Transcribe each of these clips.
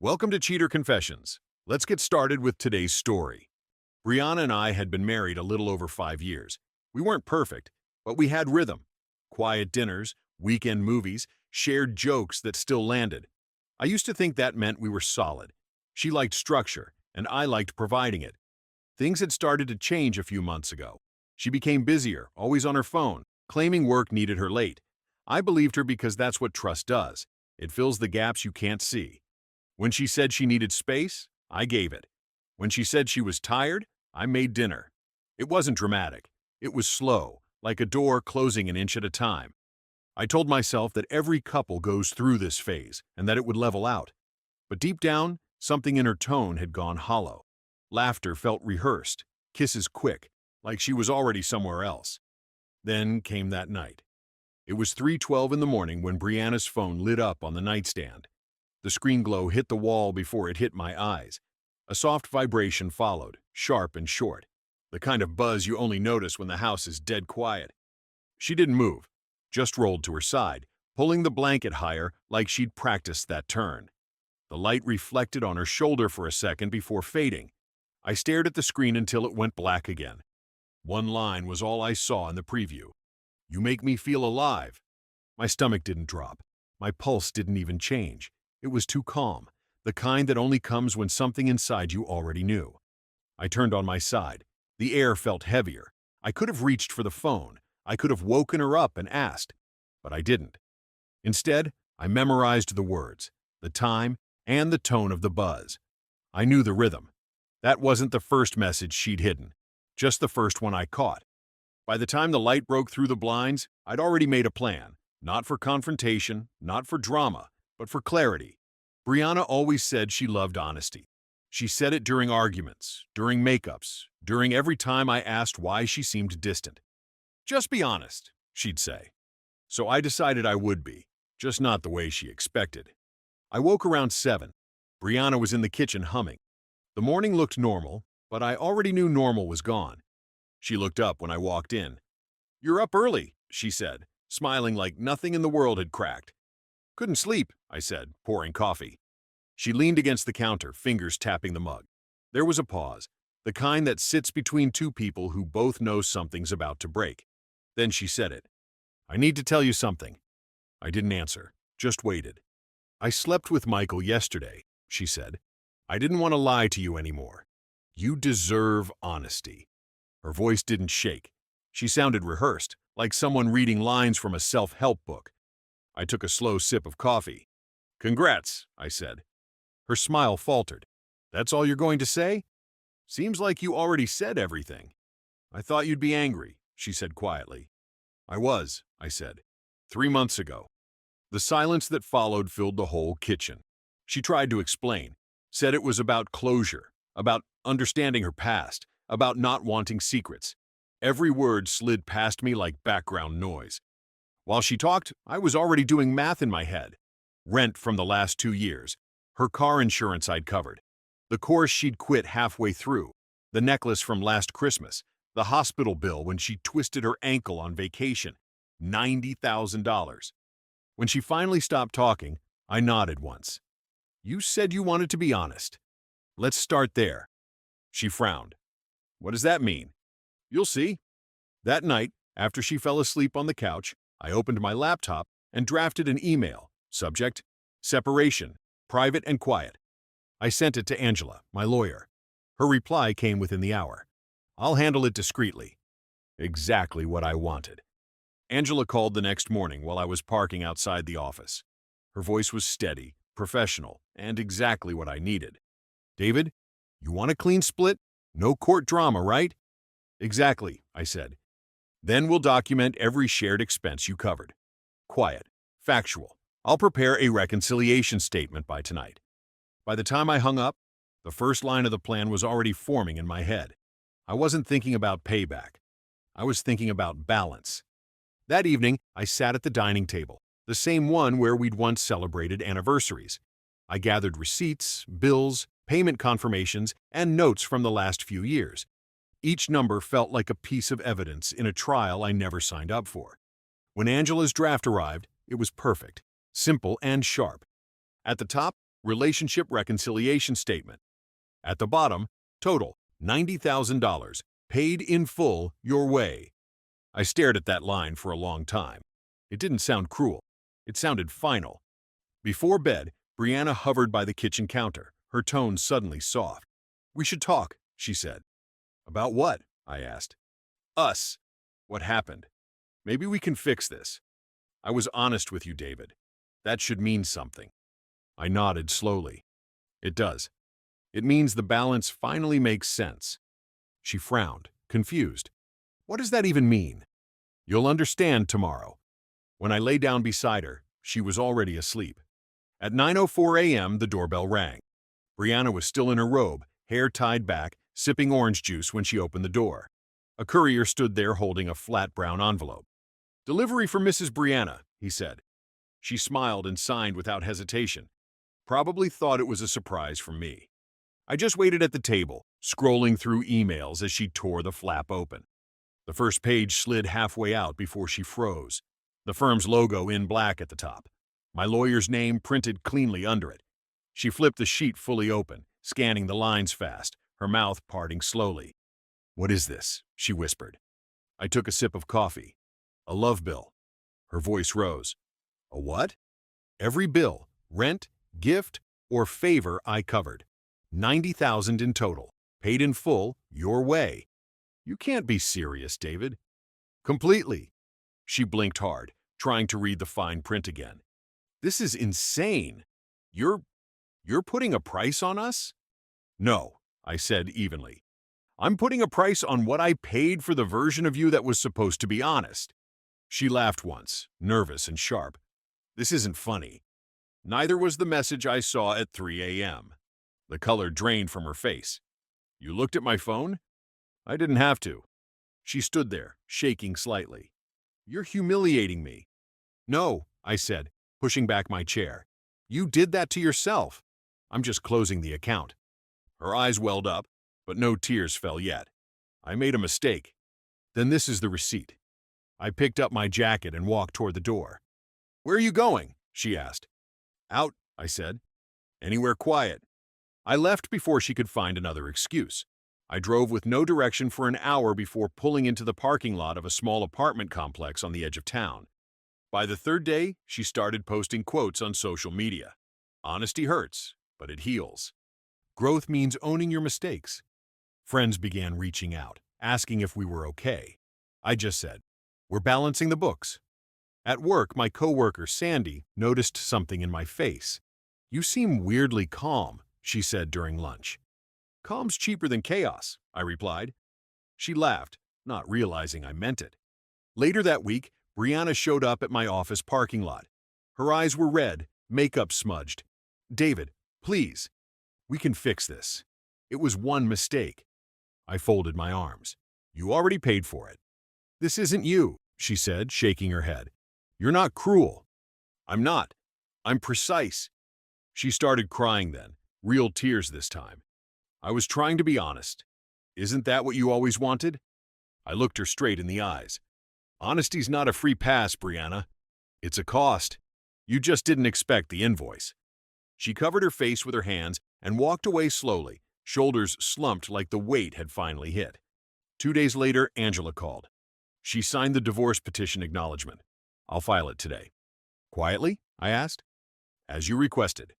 Welcome to Cheater Confessions. Let's get started with today's story. Brianna and I had been married a little over 5 years. We weren't perfect, but we had rhythm. Quiet dinners, weekend movies, shared jokes that still landed. I used to think that meant we were solid. She liked structure, and I liked providing it. Things had started to change a few months ago. She became busier, always on her phone, claiming work needed her late. I believed her because that's what trust does. It fills the gaps you can't see. When she said she needed space, I gave it. When she said she was tired, I made dinner. It wasn't dramatic. It was slow, like a door closing an inch at a time. I told myself that every couple goes through this phase and that it would level out. But deep down, something in her tone had gone hollow. Laughter felt rehearsed, kisses quick, like she was already somewhere else. Then came that night. It was 3:12 in the morning when Brianna's phone lit up on the nightstand. The screen glow hit the wall before it hit my eyes. A soft vibration followed, sharp and short, the kind of buzz you only notice when the house is dead quiet. She didn't move, just rolled to her side, pulling the blanket higher like she'd practiced that turn. The light reflected on her shoulder for a second before fading. I stared at the screen until it went black again. One line was all I saw in the preview. "You make me feel alive." My stomach didn't drop. My pulse didn't even change. It was too calm, the kind that only comes when something inside you already knew. I turned on my side. The air felt heavier. I could have reached for the phone. I could have woken her up and asked, but I didn't. Instead, I memorized the words, the time, and the tone of the buzz. I knew the rhythm. That wasn't the first message she'd hidden, just the first one I caught. By the time the light broke through the blinds, I'd already made a plan, not for confrontation, not for drama, but for clarity. Brianna always said she loved honesty. She said it during arguments, during makeups, during every time I asked why she seemed distant. "Just be honest," she'd say. So I decided I would be, just not the way she expected. I woke around 7. Brianna was in the kitchen humming. The morning looked normal, but I already knew normal was gone. She looked up when I walked in. "You're up early," she said, smiling like nothing in the world had cracked. "Couldn't sleep," I said, pouring coffee. She leaned against the counter, fingers tapping the mug. There was a pause, the kind that sits between two people who both know something's about to break. Then she said it. "I need to tell you something." I didn't answer, just waited. "I slept with Michael yesterday," she said. "I didn't want to lie to you anymore. You deserve honesty." Her voice didn't shake. She sounded rehearsed, like someone reading lines from a self-help book. I took a slow sip of coffee. "Congrats," I said. Her smile faltered. "That's all you're going to say? Seems like you already said everything." "I thought you'd be angry," she said quietly. "I was," I said. 3 months ago." The silence that followed filled the whole kitchen. She tried to explain, said it was about closure, about understanding her past, about not wanting secrets. Every word slid past me like background noise. While she talked, I was already doing math in my head. Rent from the last 2 years, her car insurance I'd covered, the course she'd quit halfway through, the necklace from last Christmas, the hospital bill when she twisted her ankle on vacation, $90,000. When she finally stopped talking, I nodded once. "You said you wanted to be honest. Let's start there." She frowned. "What does that mean?" "You'll see." That night, after she fell asleep on the couch, I opened my laptop and drafted an email. Subject: separation, private and quiet. I sent it to Angela, my lawyer. Her reply came within the hour. "I'll handle it discreetly." Exactly what I wanted. Angela called the next morning while I was parking outside the office. Her voice was steady, professional, and exactly what I needed. "David, you want a clean split? No court drama, right?" "Exactly," I said. "Then we'll document every shared expense you covered. Quiet, factual. I'll prepare a reconciliation statement by tonight." By the time I hung up, the first line of the plan was already forming in my head. I wasn't thinking about payback. I was thinking about balance. That evening, I sat at the dining table, the same one where we'd once celebrated anniversaries. I gathered receipts, bills, payment confirmations, and notes from the last few years. Each number felt like a piece of evidence in a trial I never signed up for. When Angela's draft arrived, it was perfect, simple and sharp. At the top, relationship reconciliation statement. At the bottom, total $90,000, paid in full your way. I stared at that line for a long time. It didn't sound cruel. It sounded final. Before bed, Brianna hovered by the kitchen counter, her tone suddenly soft. "We should talk," she said. "About what?" I asked. "Us. What happened? Maybe we can fix this. I was honest with you, David. That should mean something." I nodded slowly. "It does. It means the balance finally makes sense." She frowned, confused. "What does that even mean?" "You'll understand tomorrow." When I lay down beside her, she was already asleep. At 9:04 a.m., the doorbell rang. Brianna was still in her robe, hair tied back, sipping orange juice when she opened the door. A courier stood there holding a flat brown envelope. "Delivery for Mrs. Brianna," he said. She smiled and signed without hesitation. Probably thought it was a surprise from me. I just waited at the table, scrolling through emails as she tore the flap open. The first page slid halfway out before she froze. The firm's logo in black at the top. My lawyer's name printed cleanly under it. She flipped the sheet fully open, scanning the lines fast, her mouth parting slowly. "What is this?" she whispered. I took a sip of coffee. "A love bill." Her voice rose. "A what?" "Every bill, rent, gift, or favor I covered. 90,000 in total, paid in full, your way." "You can't be serious, David." "Completely." She blinked hard, trying to read the fine print again. "This is insane. You're putting a price on us?" "No," I said evenly. "I'm putting a price on what I paid for the version of you that was supposed to be honest." She laughed once, nervous and sharp. "This isn't funny." Neither was the message I saw at 3 a.m. The color drained from her face. "You looked at my phone?" "I didn't have to." She stood there, shaking slightly. "You're humiliating me." "No," I said, pushing back my chair. "You did that to yourself. I'm just closing the account." Her eyes welled up, but no tears fell yet. "I made a mistake." "Then this is the receipt." I picked up my jacket and walked toward the door. "Where are you going?" she asked. "Out," I said. "Anywhere quiet." I left before she could find another excuse. I drove with no direction for an hour before pulling into the parking lot of a small apartment complex on the edge of town. By the third day, she started posting quotes on social media. "Honesty hurts, but it heals. Growth means owning your mistakes." Friends began reaching out, asking if we were okay. I just said, "We're balancing the books." At work, my coworker, Sandy, noticed something in my face. "You seem weirdly calm," she said during lunch. "Calm's cheaper than chaos," I replied. She laughed, not realizing I meant it. Later that week, Brianna showed up at my office parking lot. Her eyes were red, makeup smudged. "David, please. We can fix this. It was one mistake." I folded my arms. "You already paid for it." "This isn't you," she said, shaking her head. "You're not cruel." "I'm not. I'm precise." She started crying then, real tears this time. "I was trying to be honest. Isn't that what you always wanted?" I looked her straight in the eyes. "Honesty's not a free pass, Brianna. It's a cost. You just didn't expect the invoice." She covered her face with her hands and walked away slowly, shoulders slumped like the weight had finally hit. 2 days later, Angela called. She signed the divorce petition acknowledgement. "I'll file it today." "Quietly?" I asked. "As you requested."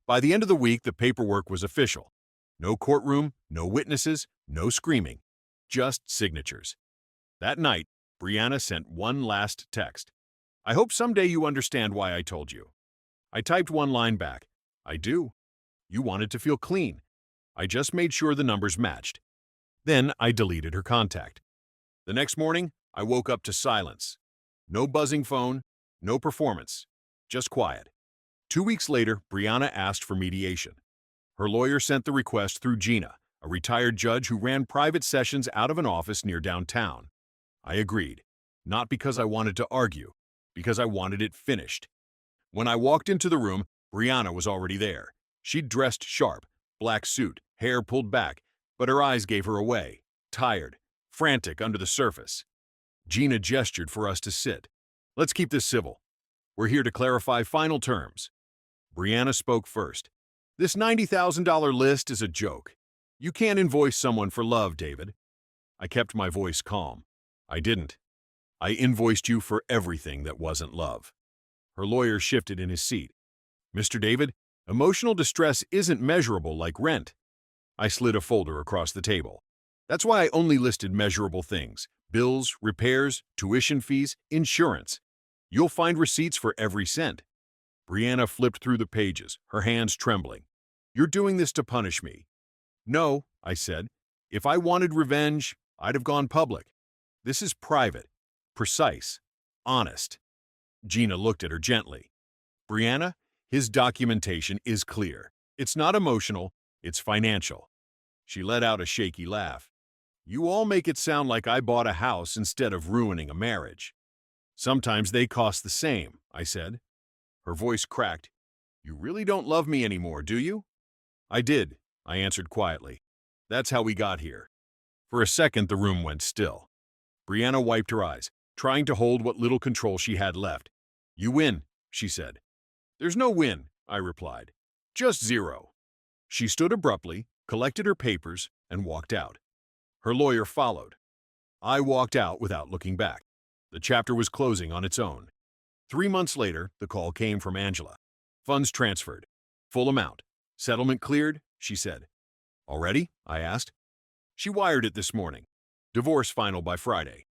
By the end of the week, the paperwork was official. No courtroom, no witnesses, no screaming. Just signatures. That night, Brianna sent one last text. "I hope someday you understand why I told you." I typed one line back. "I do. You wanted to feel clean. I just made sure the numbers matched." Then I deleted her contact. The next morning, I woke up to silence. No buzzing phone, no performance, just quiet. 2 weeks later, Brianna asked for mediation. Her lawyer sent the request through Gina, a retired judge who ran private sessions out of an office near downtown. I agreed, not because I wanted to argue, because I wanted it finished. When I walked into the room, Brianna was already there. She'd dressed sharp, black suit, hair pulled back, but her eyes gave her away, tired, frantic under the surface. Gina gestured for us to sit. "Let's keep this civil. We're here to clarify final terms." Brianna spoke first. This $90,000 list is a joke. You can't invoice someone for love, David. I kept my voice calm. I didn't. I invoiced you for everything that wasn't love. Her lawyer shifted in his seat. Mr. David, emotional distress isn't measurable like rent. I slid a folder across the table. That's why I only listed measurable things: bills, repairs, tuition fees, insurance. You'll find receipts for every cent. Brianna flipped through the pages, her hands trembling. You're doing this to punish me. No, I said. If I wanted revenge, I'd have gone public. This is private, precise, honest. Gina looked at her gently. Brianna, his documentation is clear. It's not emotional, it's financial. She let out a shaky laugh. You all make it sound like I bought a house instead of ruining a marriage. Sometimes they cost the same, I said. Her voice cracked. You really don't love me anymore, do you? I did, I answered quietly. That's how we got here. For a second, the room went still. Brianna wiped her eyes, trying to hold what little control she had left. You win, she said. There's no win, I replied. Just zero. She stood abruptly, collected her papers, and walked out. Her lawyer followed. I walked out without looking back. The chapter was closing on its own. 3 months later, the call came from Angela. Funds transferred. Full amount. Settlement cleared, she said. Already? I asked. She wired it this morning. Divorce final by Friday.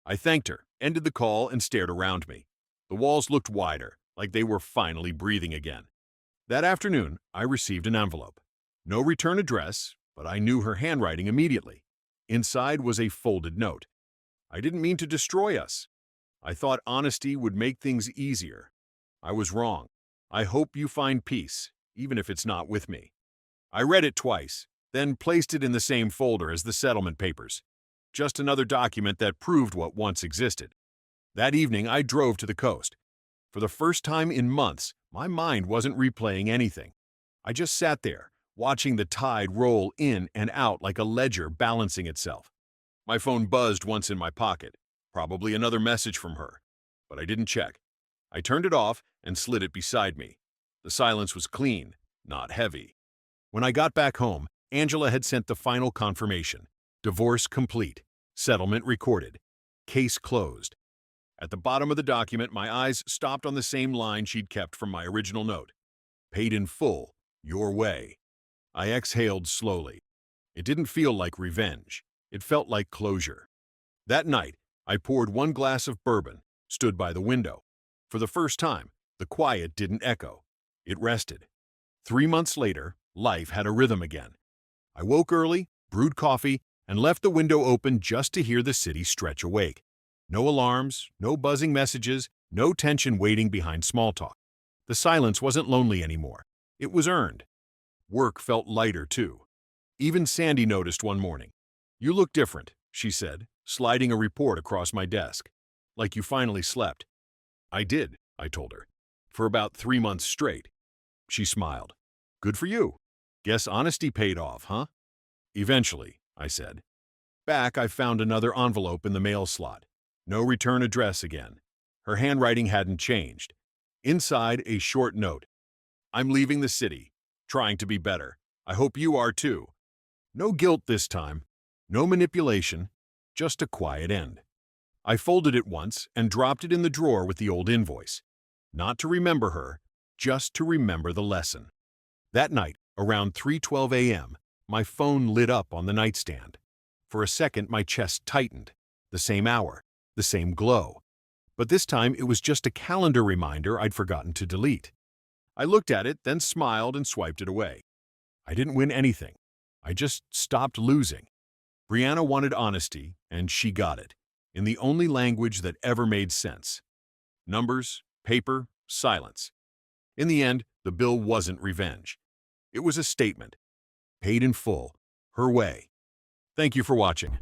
I thanked her, ended the call, and stared around me. The walls looked wider, like they were finally breathing again. That afternoon, I received an envelope. No return address, but I knew her handwriting immediately. Inside was a folded note. I didn't mean to destroy us. I thought honesty would make things easier. I was wrong. I hope you find peace, even if it's not with me. I read it twice, then placed it in the same folder as the settlement papers. Just another document that proved what once existed. That evening, I drove to the coast. For the first time in months, my mind wasn't replaying anything. I just sat there, watching the tide roll in and out like a ledger balancing itself. My phone buzzed once in my pocket, probably another message from her, but I didn't check. I turned it off and slid it beside me. The silence was clean, not heavy. When I got back home, Angela had sent the final confirmation. Divorce complete. Settlement recorded. Case closed. At the bottom of the document, my eyes stopped on the same line she'd kept from my original note. Paid in full, your way. I exhaled slowly. It didn't feel like revenge. It felt like closure. That night, I poured one glass of bourbon, stood by the window. For the first time, the quiet didn't echo. It rested. 3 months later, life had a rhythm again. I woke early, brewed coffee, and left the window open just to hear the city stretch awake. No alarms, no buzzing messages, no tension waiting behind small talk. The silence wasn't lonely anymore. It was earned. Work felt lighter, too. Even Sandy noticed one morning. You look different, she said, sliding a report across my desk. Like you finally slept. I did, I told her. For about 3 months straight. She smiled. Good for you. Guess honesty paid off, huh? Eventually, I said. Back, I found another envelope in the mail slot. No return address again. Her handwriting hadn't changed. Inside, a short note. I'm leaving the city. Trying to be better. I hope you are too. No guilt this time. No manipulation. Just a quiet end. I folded it once and dropped it in the drawer with the old invoice. Not to remember her, just to remember the lesson. That night, around 3:12 a.m., my phone lit up on the nightstand. For a second, my chest tightened. The same hour, the same glow. But this time, it was just a calendar reminder I'd forgotten to delete. I looked at it, then smiled and swiped it away. I didn't win anything. I just stopped losing. Brianna wanted honesty, and she got it, in the only language that ever made sense. Numbers, paper, silence. In the end, the bill wasn't revenge. It was a statement. Paid in full. Her way. Thank you for watching.